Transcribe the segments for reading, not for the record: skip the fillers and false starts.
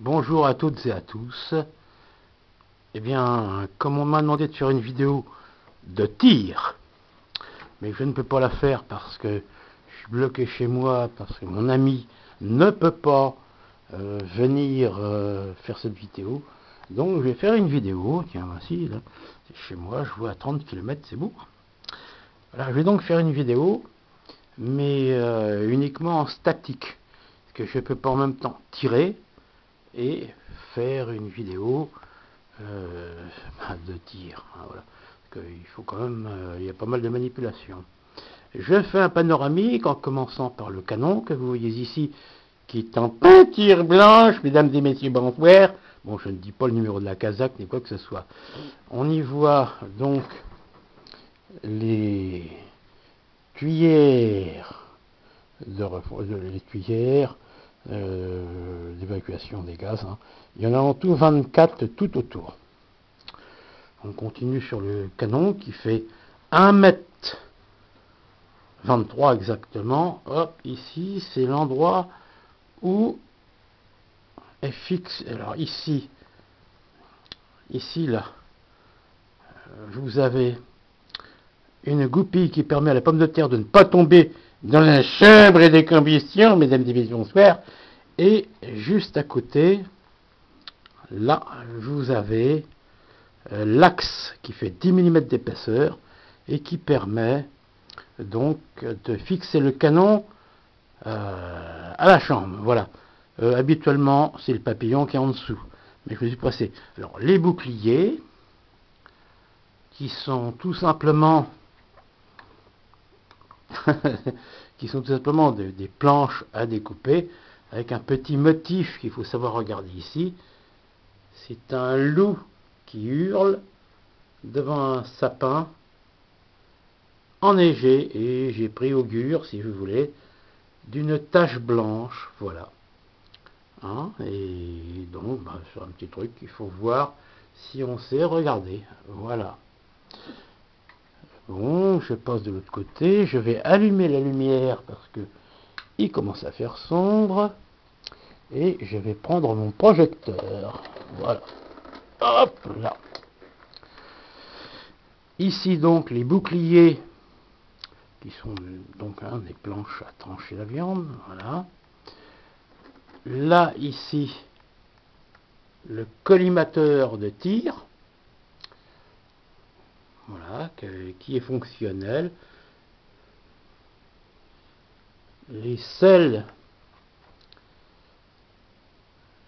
Bonjour à toutes et à tous. Eh bien, comme on m'a demandé de faire une vidéo de tir, mais je ne peux pas la faire parce que je suis bloqué chez moi, parce que mon ami ne peut pas venir faire cette vidéo. Donc je vais faire une vidéo, tiens, voici, là, c'est chez moi, je vois à 30 km, c'est beau. Voilà, je vais donc faire une vidéo, mais uniquement en statique, parce que je ne peux pas en même temps tirer et faire une vidéo de tir. Hein, voilà. Il faut quand même, il y a pas mal de manipulations. Je fais un panoramique en commençant par le canon que vous voyez ici, qui est en peinture blanche, mesdames et messieurs, bonsoir. Bon, je ne dis pas le numéro de la casaque ni quoi que ce soit. On y voit donc les cuillères les cuillères d'évacuation des gaz. Hein. Il y en a en tout 24 tout autour. On continue sur le canon qui fait 1,23 m exactement. Hop, ici, c'est l'endroit où est fixe. Alors ici, là, vous avez une goupille qui permet à la pomme de terre de ne pas tomber dans la chambre des combustions, mesdames et messieurs, bonsoir. Et juste à côté, là, vous avez l'axe qui fait 10 mm d'épaisseur et qui permet donc de fixer le canon à la chambre. Voilà. Habituellement, c'est le papillon qui est en dessous. Mais je me suis passé. Alors, les boucliers, qui sont tout simplement des planches à découper, avec un petit motif qu'il faut savoir regarder ici. C'est un loup qui hurle devant un sapin enneigé, et j'ai pris augure, si vous voulez, d'une tache blanche, voilà. Hein, et donc, sur un petit truc, il faut voir si on sait regarder. Voilà. Bon, je passe de l'autre côté, je vais allumer la lumière parce que il commence à faire sombre. Et je vais prendre mon projecteur. Voilà. Hop là. Ici donc les boucliers qui sont donc des planches à trancher la viande. Voilà. Là, ici, le collimateur de tir. Voilà, qui est fonctionnel. Les selles.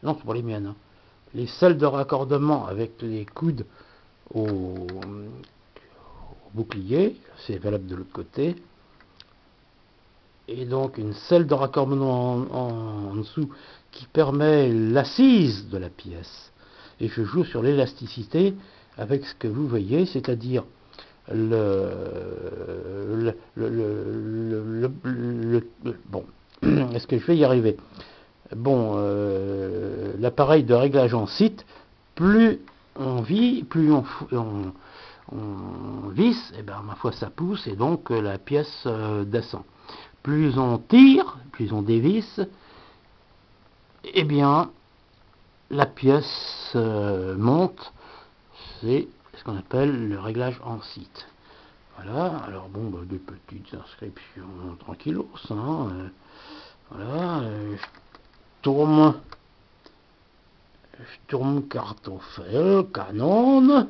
Non, c'est pour les miennes. Hein. Les selles de raccordement avec les coudes au bouclier. C'est valable de l'autre côté. Et donc une selle de raccordement en dessous qui permet l'assise de la pièce. Et je joue sur l'élasticité avec ce que vous voyez, c'est-à-dire bon, est-ce que je vais y arriver? Bon, l'appareil de réglage en site, plus on vit, plus on visse, et ben ma foi ça pousse et donc la pièce descend. Plus on tire, plus on dévisse, eh bien la pièce monte. C'est ce qu'on appelle le réglage en site. Voilà, alors bon, des petites inscriptions tranquillos, hein, voilà, je tourne cartoffel, canon.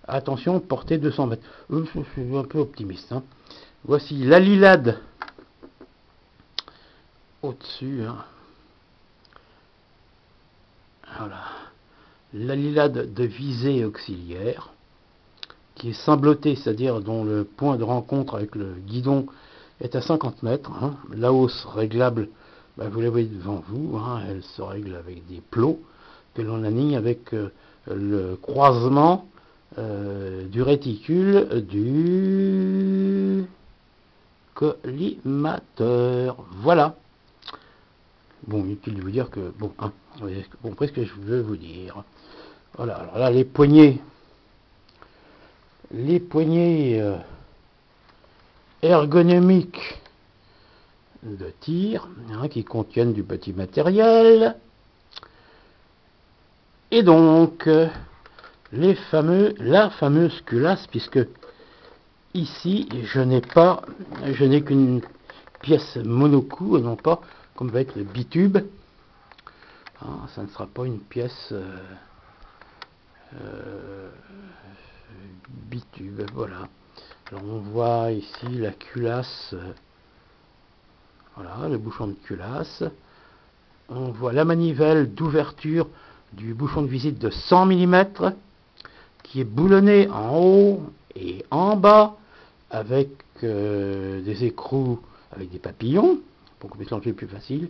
Attention, portée 200 mètres. Je suis un peu optimiste. Hein. Voici la Lilade au-dessus. Hein. Voilà. La Lilade de visée auxiliaire, qui est cimbrotée, c'est-à-dire dont le point de rencontre avec le guidon est à 50 mètres. Hein. La hausse réglable, vous la voyez devant vous. Hein. Elle se règle avec des plots que l'on aligne avec le croisement du réticule du collimateur. Voilà. Bon, inutile de vous dire que... Bon, hein, vous avez compris ce que je veux vous dire. Voilà, alors là, les poignées ergonomiques de tir, hein, qui contiennent du petit matériel. Et donc, la fameuse culasse, puisque ici, je n'ai qu'une pièce monocoup et non pas comme avec le bitube. Hein, ça ne sera pas une pièce bitube, voilà. Alors on voit ici la culasse, voilà, le bouchon de culasse. On voit la manivelle d'ouverture du bouchon de visite de 100 mm qui est boulonné en haut et en bas avec des écrous avec des papillons pour qu'on puisse l'enlever plus facile.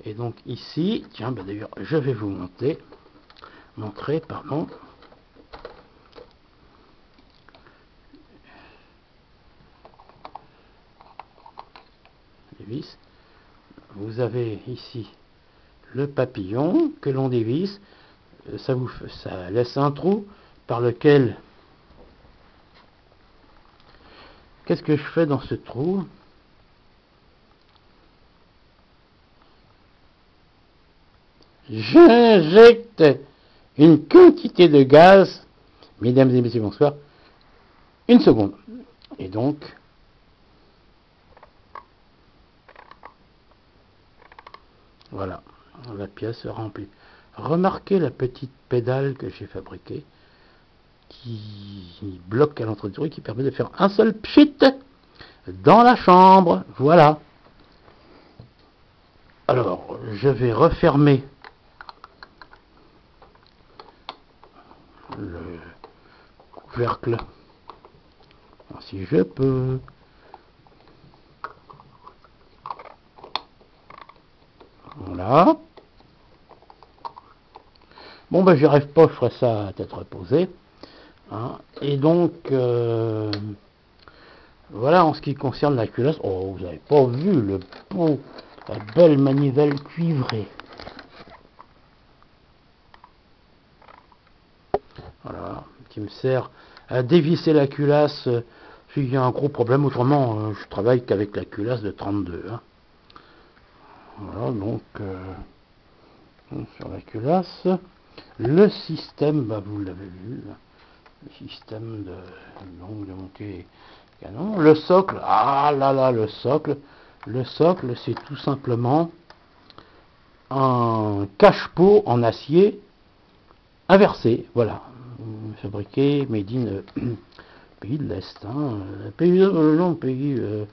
Et donc ici, tiens, bah d'ailleurs je vais vous montrer, pardon. Les vis. Vous avez ici le papillon que l'on dévisse, ça laisse un trou par lequel, qu'est-ce que je fais dans ce trou? J'injecte une quantité de gaz, mesdames et messieurs, bonsoir, une seconde, et donc voilà, la pièce remplie. Remarquez la petite pédale que j'ai fabriquée qui bloque à l'entrée du trou et qui permet de faire un seul pchit dans la chambre. Voilà. Alors, je vais refermer le couvercle si je peux. Voilà. Bon, ben, j'y arrive pas, je ferai ça à tête reposée. Hein. Et donc, voilà en ce qui concerne la culasse. Oh, vous n'avez pas vu le pot, la belle manivelle cuivrée. Voilà, qui me sert à dévisser la culasse s'il y a un gros problème. Autrement, je travaille qu'avec la culasse de 32. Hein. Voilà, donc, sur la culasse, le système, bah, vous l'avez vu, le système de montée canon. Le socle, ah là là, le socle, c'est tout simplement un cache-pot en acier inversé, voilà, fabriqué, made in pays de l'Est, hein, pays de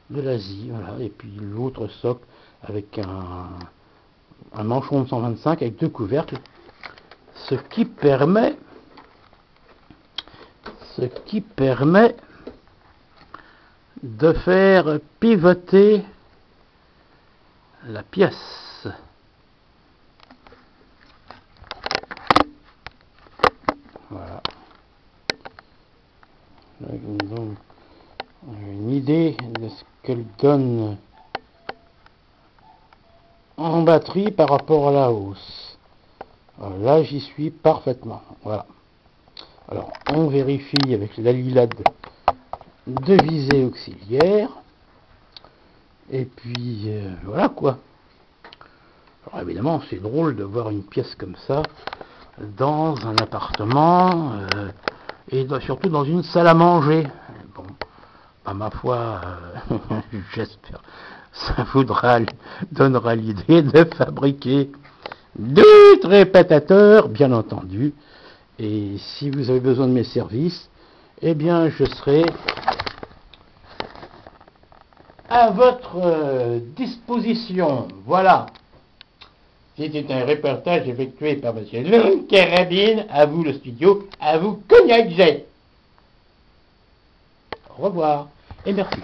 l'Asie, voilà, et puis l'autre socle avec un manchon de 125 avec deux couvercles, ce qui permet de faire pivoter la pièce. Voilà. Donc, une idée de ce qu'elle donne en batterie par rapport à la hausse. Alors là, j'y suis parfaitement. Voilà. Alors, on vérifie avec la lilade de visée auxiliaire. Et puis, voilà quoi. Alors évidemment, c'est drôle de voir une pièce comme ça dans un appartement et surtout dans une salle à manger. Bon, à ma foi, j'espère, ça donnera l'idée de fabriquer d'autres répétateurs, bien entendu. Et si vous avez besoin de mes services, eh bien, je serai à votre disposition. Voilà. C'était un reportage effectué par M. Lune Carabine. À vous le studio, à vous Cognac J. Au revoir et merci.